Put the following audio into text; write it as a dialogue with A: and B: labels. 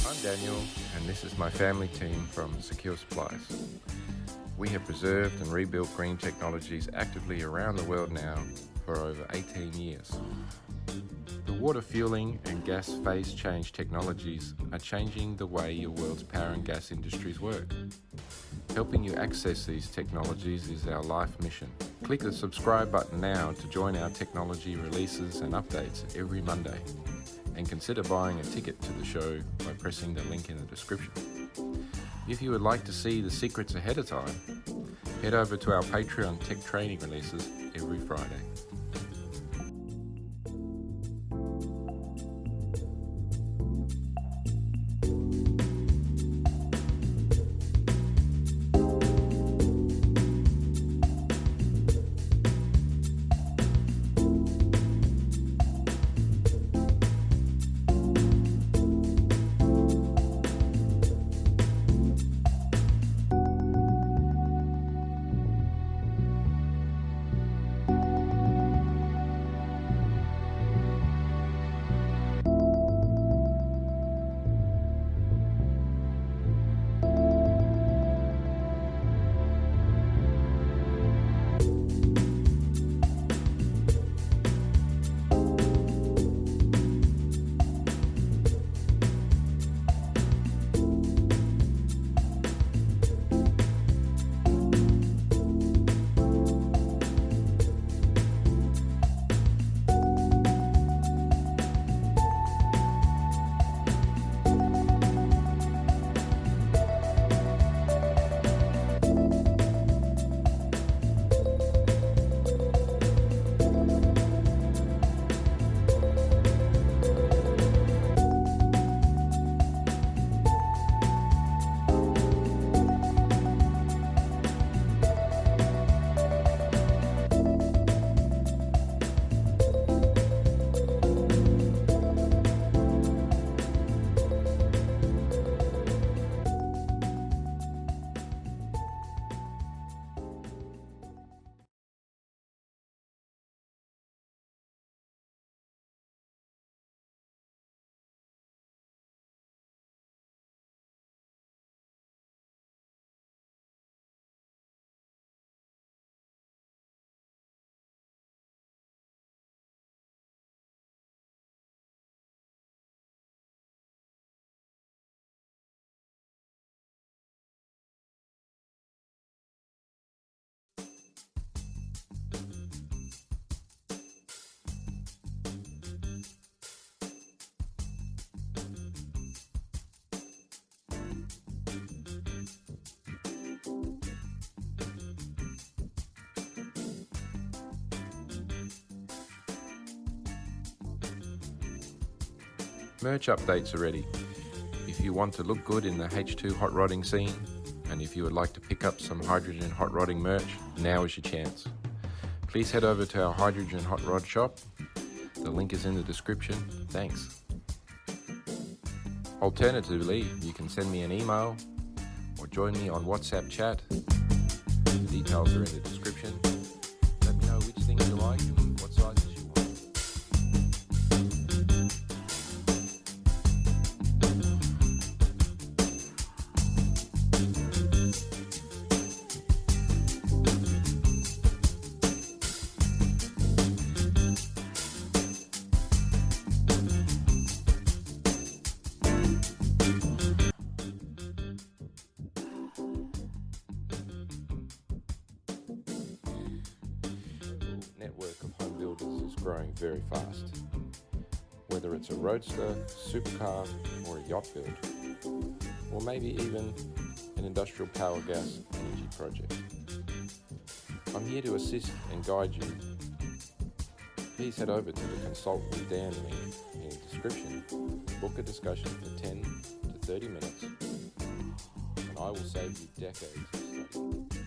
A: I'm Daniel, and this is my family team from Secure Supplies. We have preserved and rebuilt green technologies actively around the world now for over 18 years. The water fueling and gas phase change technologies are changing the way your world's power and gas industries work. Helping you access these technologies is our life mission. Click the subscribe button now to join our technology releases and updates every Monday. And consider buying a ticket to the show by pressing the link in the description. If you would like to see the secrets ahead of time, head over to our Patreon tech training releases every Friday. Merch updates are ready. If you want to look good in the H2 hot rodding scene, and if you would like to pick up some hydrogen hot rodding merch, now is your chance. Please head over to our hydrogen hot rod shop. The link is in the description. Thanks. Alternatively, you can send me an email or join me on WhatsApp chat. The details are in the description. Let me know which things you like and what sizes you want. Network of home builders is growing very fast. Whether it's a roadster, supercar, or a yacht build, or maybe even an industrial power gas energy project. I'm here to assist and guide you. Please head over to the Consult with Dan link in the description, book a discussion for 10 to 30 minutes, and I will save you decades of study.